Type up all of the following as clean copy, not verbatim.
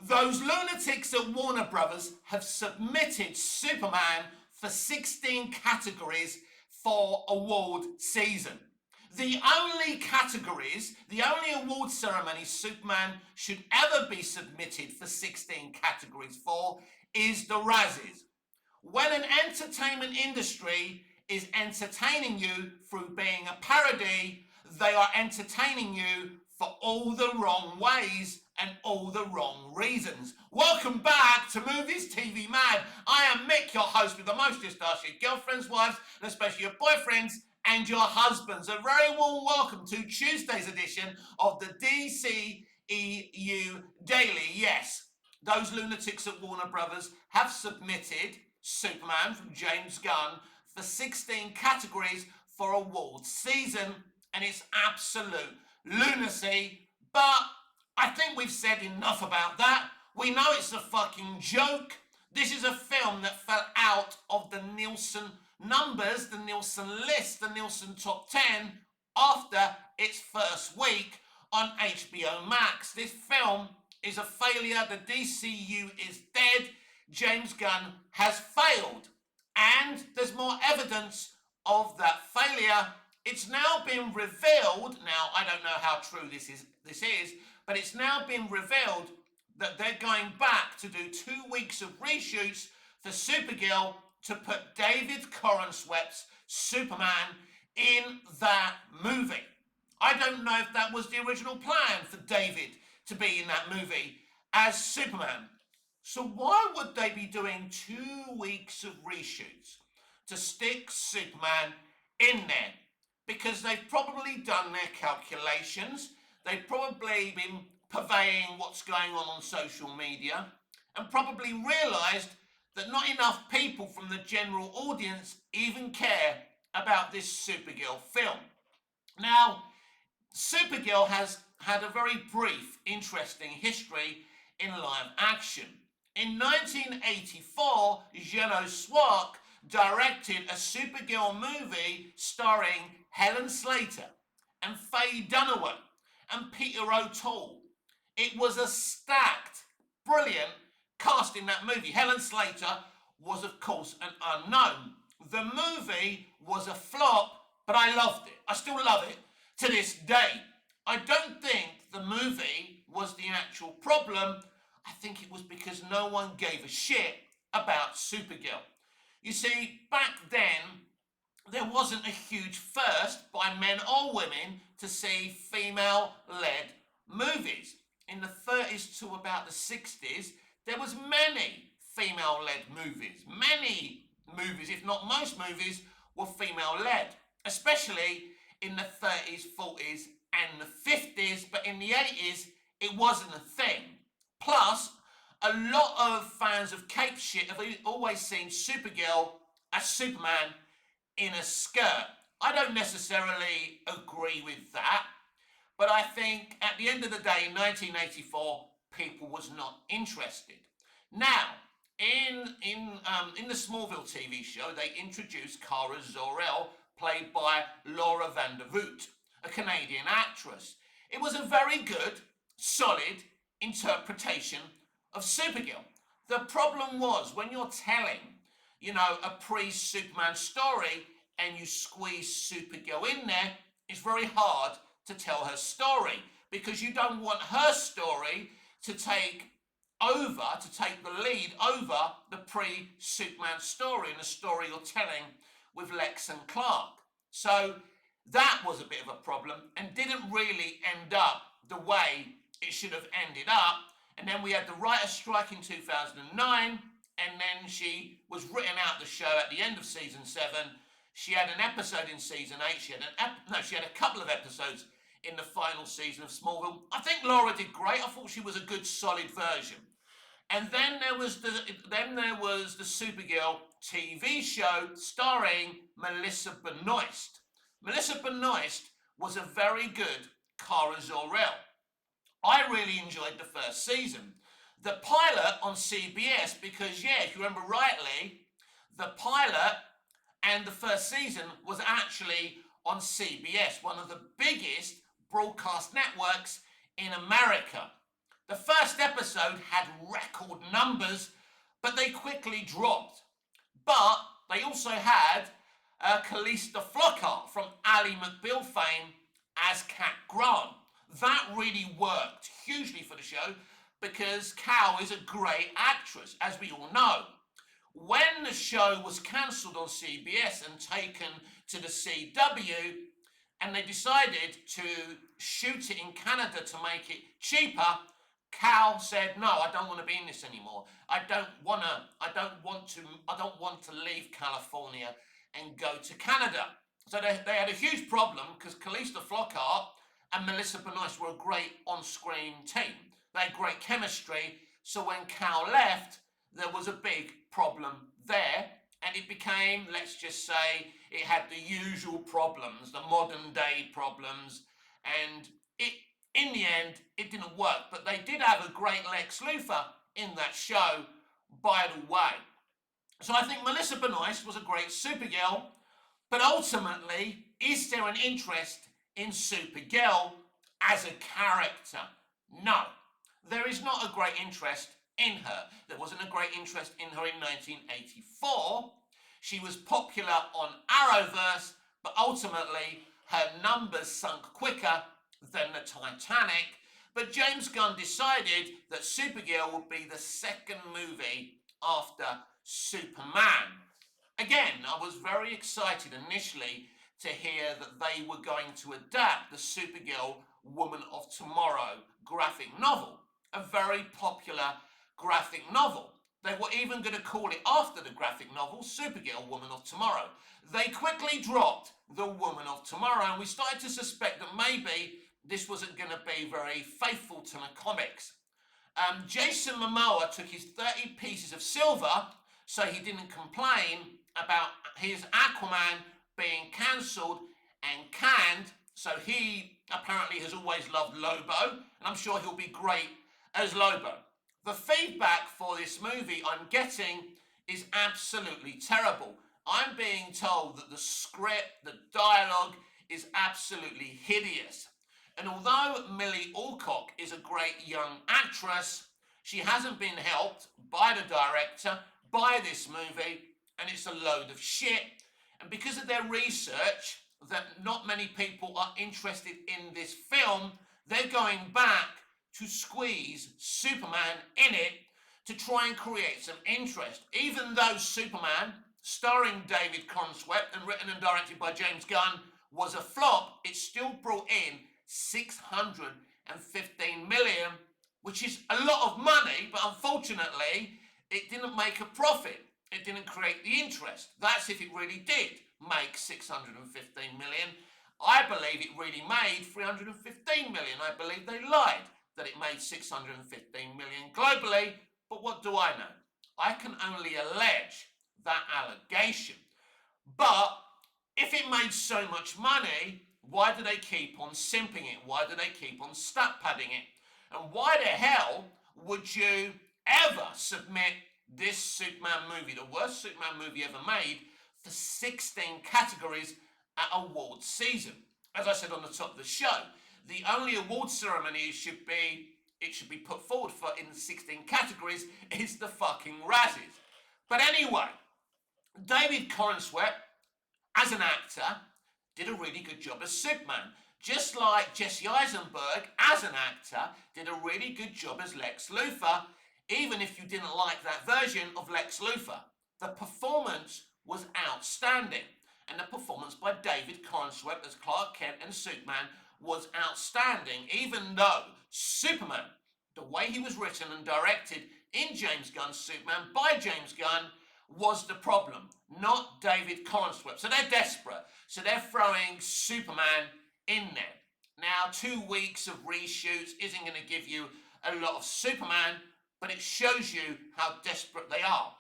Those lunatics at Warner Brothers have submitted Superman for 16 categories for award season. The only categories, the only award ceremony Superman should ever be submitted for 16 categories for is the Razzies. When an entertainment industry is entertaining you through being a parody, they are entertaining you for all the wrong ways and all the wrong reasons. Welcome back to Movies TV Mad. I am Mick, your host with the most to stars, your girlfriends, wives, and especially your boyfriends and your husbands. A very warm welcome to Tuesday's edition of the dceu Daily. Yes, those lunatics at Warner Brothers have submitted Superman from James Gunn for 16 categories for awards season, and it's absolute lunacy, but I think we've said enough about that. We know it's a fucking joke. This is a film that fell out of the Nielsen numbers, the Nielsen list, the Nielsen top 10 after its first week on HBO Max. This film is a failure. The DCU is dead. James Gunn has failed. And there's more evidence of that failure. It's now been revealed, now I don't know how true this is, but it's now been revealed that they're going back to do 2 weeks of reshoots for Supergirl to put David Corenswet's Superman in that movie. I don't know if that was the original plan for David to be in that movie as Superman. So why would they be doing 2 weeks of reshoots to stick Superman in there? Because they've probably done their calculations, they've probably been purveying what's going on social media, and probably realised that not enough people from the general audience even care about this Supergirl film. Now, Supergirl has had a very brief, interesting history in live action. In 1984, Jeannot Swark directed a Supergirl movie starring Helen Slater and Faye Dunaway and Peter O'Toole. It was a stacked, brilliant cast in that movie. Helen Slater was, of course, an unknown. The movie was a flop, but I loved it. I still love it to this day. I don't think the movie was the actual problem. I think it was because no one gave a shit about Supergirl. You see, back then, there wasn't a huge thirst by men or women to see female-led movies. In the 30s to about the 60s, there was many female-led movies. Many movies, if not most movies, were female-led, especially in the 30s, 40s, and the 50s, but in the 80s, it wasn't a thing. Plus, a lot of fans of cape shit have always seen Supergirl as Superman in a skirt. I don't necessarily agree with that, but I think at the end of the day, in 1984, people was not interested. Now, in the Smallville TV show, they introduced Kara Zor-El, played by Laura Vandervoort, a Canadian actress. It was a very good, solid interpretation of Supergirl. The problem was when you're telling, a pre-Superman story and you squeeze Supergirl in there, it's very hard to tell her story because you don't want her story to take the lead over the pre-Superman story and the story you're telling with Lex and Clark. So that was a bit of a problem and didn't really end up the way it should have ended up. And then we had the writer's strike in 2009, and then she was written out the show at the end of season 7. She had an episode in season 8. She had a couple of episodes in the final season of Smallville. I think Laura did great. I thought she was a good, solid version. And then there was the Supergirl TV show starring Melissa Benoist. Melissa Benoist was a very good Kara Zor-El. I really enjoyed the first season. The pilot on CBS, because if you remember rightly, the pilot and the first season was actually on CBS, one of the biggest broadcast networks in America. The first episode had record numbers, but they quickly dropped. But they also had Callista Flockhart from Ally McBeal fame as Cat Grant. That really worked hugely for the show because Cal is a great actress, as we all know. When the show was cancelled on CBS and taken to the CW, and they decided to shoot it in Canada to make it cheaper, Cal said, "No, I don't want to be in this anymore. I don't want to leave California and go to Canada." So they had a huge problem because Callista Flockhart and Melissa Benoist were a great on-screen team. They had great chemistry. So when Cal left, there was a big problem there, and it became, let's just say, it had the usual problems, the modern day problems, and in the end, it didn't work. But they did have a great Lex Luthor in that show, by the way. So I think Melissa Benoist was a great Supergirl, but ultimately, is there an interest in Supergirl as a character? No, there is not a great interest in her. There wasn't a great interest in her in 1984. She was popular on Arrowverse, but ultimately her numbers sunk quicker than the Titanic. But James Gunn decided that Supergirl would be the second movie after Superman. Again, I was very excited initially to hear that they were going to adapt the Supergirl Woman of Tomorrow graphic novel, a very popular graphic novel. They were even going to call it after the graphic novel, Supergirl Woman of Tomorrow. They quickly dropped the Woman of Tomorrow, and we started to suspect that maybe this wasn't going to be very faithful to the comics. Jason Momoa took his 30 pieces of silver, so he didn't complain about his Aquaman being cancelled and canned. So he apparently has always loved Lobo, and I'm sure he'll be great as Lobo. The feedback for this movie I'm getting is absolutely terrible. I'm being told that the script, the dialogue is absolutely hideous. And although Millie Alcock is a great young actress, she hasn't been helped by the director, by this movie, and it's a load of shit. And because of their research, that not many people are interested in this film, they're going back to squeeze Superman in it to try and create some interest. Even though Superman, starring David Cornswept and written and directed by James Gunn, was a flop, it still brought in 615 million, which is a lot of money, but unfortunately, it didn't make a profit. It didn't create the interest. That's if it really did make 615 million. I believe it really made 315 million. I believe they lied that it made 615 million globally, but what do I know? I can only allege that allegation. But if it made so much money, why do they keep on simping it? Why do they keep on stat padding it? And why the hell would you ever submit this Superman movie, the worst Superman movie ever made, for 16 categories at award season? As I said on the top of the show, the only award ceremony it should be put forward for in 16 categories is the fucking Razzies. But anyway, David Cornswept, as an actor, did a really good job as Superman. Just like Jesse Eisenberg, as an actor, did a really good job as Lex Luthor, even if you didn't like that version of Lex Luthor. The performance was outstanding. And the performance by David Cornswept as Clark Kent and Superman was outstanding, even though Superman, the way he was written and directed in James Gunn's Superman by James Gunn, was the problem, not David Cornswept. So they're desperate. So they're throwing Superman in there. Now, 2 weeks of reshoots isn't going to give you a lot of Superman, but it shows you how desperate they are.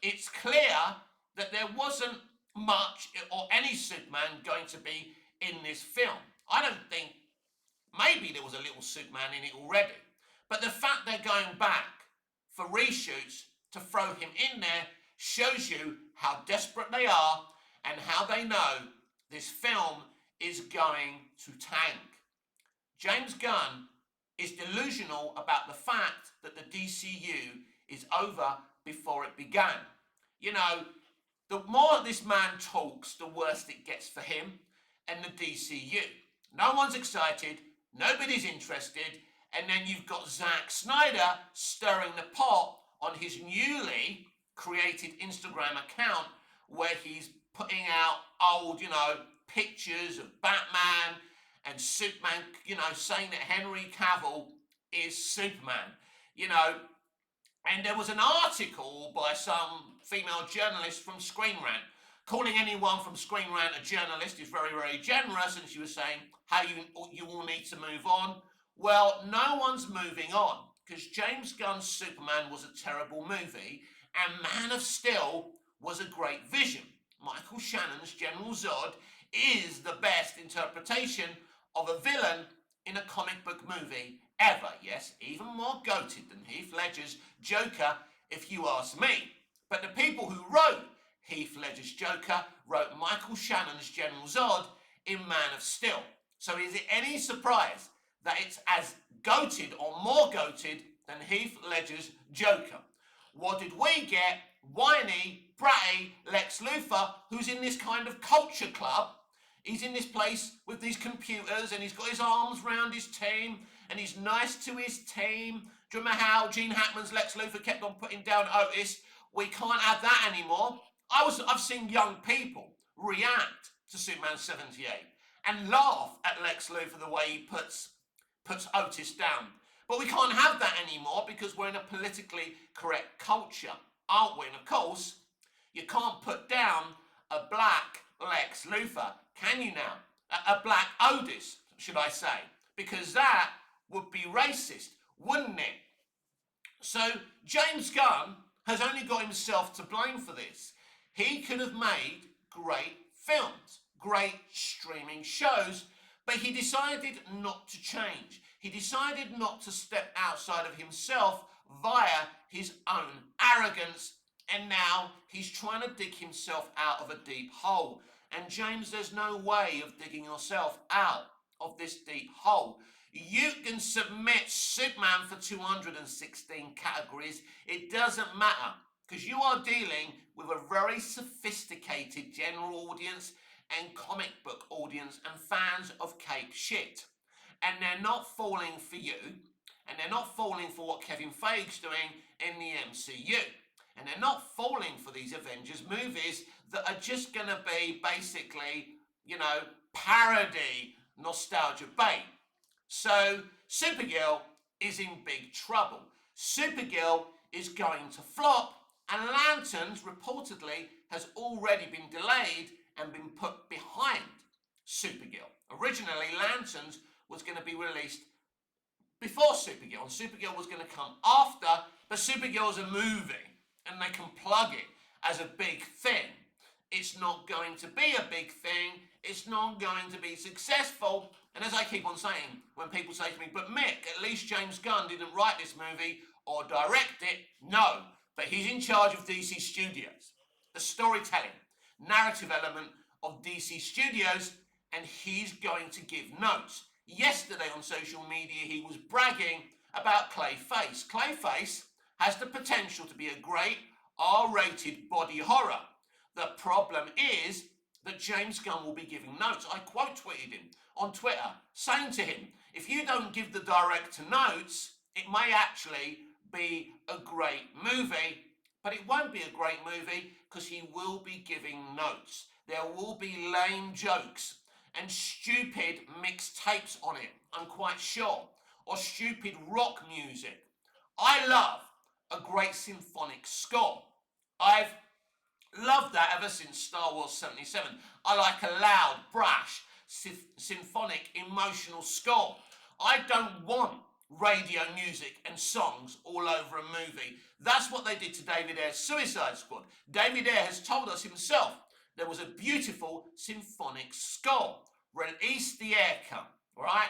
It's clear that there wasn't much or any Superman going to be in this film. I don't think, maybe there was a little Superman in it already, but the fact they're going back for reshoots to throw him in there shows you how desperate they are and how they know this film is going to tank. James Gunn is delusional about the fact that the DCU is over before it began. You know, the more this man talks, the worse it gets for him and the DCU. No one's excited, nobody's interested, and then you've got Zack Snyder stirring the pot on his newly created Instagram account where he's putting out old, pictures of Batman and Superman, saying that Henry Cavill is Superman, you know. And there was an article by some female journalist from Screen Rant. Calling anyone from Screen Rant a journalist is very, very generous, and she was saying how you all need to move on. Well, no one's moving on because James Gunn's Superman was a terrible movie and Man of Steel was a great vision. Michael Shannon's General Zod is the best interpretation of a villain in a comic book movie ever. Yes, even more goated than Heath Ledger's Joker, if you ask me. But the people who wrote Heath Ledger's Joker wrote Michael Shannon's General Zod in Man of Steel. So is it any surprise that it's as goated or more goated than Heath Ledger's Joker? What did we get? Whiny, bratty Lex Luthor, who's in this kind of culture club. He's in this place with these computers and he's got his arms round his team and he's nice to his team. Do you remember how Gene Hackman's Lex Luthor kept on putting down Otis? We can't have that anymore. I've seen young people react to Superman 78 and laugh at Lex Luthor the way he puts Otis down. But we can't have that anymore because we're in a politically correct culture, aren't we? And of course, you can't put down a black Lex Luthor, can you now? A black Otis, should I say? Because that would be racist, wouldn't it? So James Gunn has only got himself to blame for this. He could have made great films, great streaming shows, but he decided not to change. He decided not to step outside of himself via his own arrogance, and now he's trying to dig himself out of a deep hole. And James, there's no way of digging yourself out of this deep hole. You can submit Superman for 216 categories. It doesn't matter because you are dealing with a very sophisticated general audience and comic book audience and fans of cape shit. And they're not falling for you, and they're not falling for what Kevin Feige's doing in the MCU. And they're not falling for these Avengers movies that are just going to be basically, parody nostalgia bait. So Supergirl is in big trouble. Supergirl is going to flop, and Lanterns reportedly has already been delayed and been put behind Supergirl. Originally, Lanterns was going to be released before Supergirl, and Supergirl was going to come after, but Supergirl's a movie, and they can plug it as a big thing. It's not going to be a big thing. It's not going to be successful. And as I keep on saying, when people say to me, but Mick, at least James Gunn didn't write this movie or direct it. No, but he's in charge of DC Studios. The storytelling, narrative element of DC Studios, and he's going to give notes. Yesterday on social media, he was bragging about Clayface. Clayface has the potential to be a great R-rated body horror. The problem is that James Gunn will be giving notes. I quote tweeted him on Twitter saying to him, if you don't give the director notes, it may actually be a great movie, but it won't be a great movie because he will be giving notes. There will be lame jokes and stupid mixtapes on it, I'm quite sure, or stupid rock music. I love a great symphonic score. I've loved that ever since Star Wars 77. I like a loud, brash, symphonic, emotional score. I don't want radio music and songs all over a movie. That's what they did to David Ayer's Suicide Squad. David Ayer has told us himself there was a beautiful symphonic score. Release the Ayer cut, right?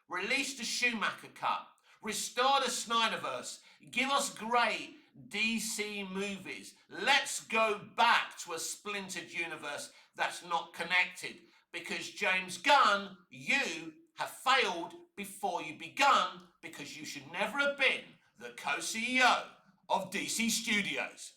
Release the Schumacher cut. Restore the Snyderverse. Give us great DC movies. Let's go back to a splintered universe that's not connected. Because James Gunn, you have failed before you begun because you should never have been the co-CEO of DC Studios.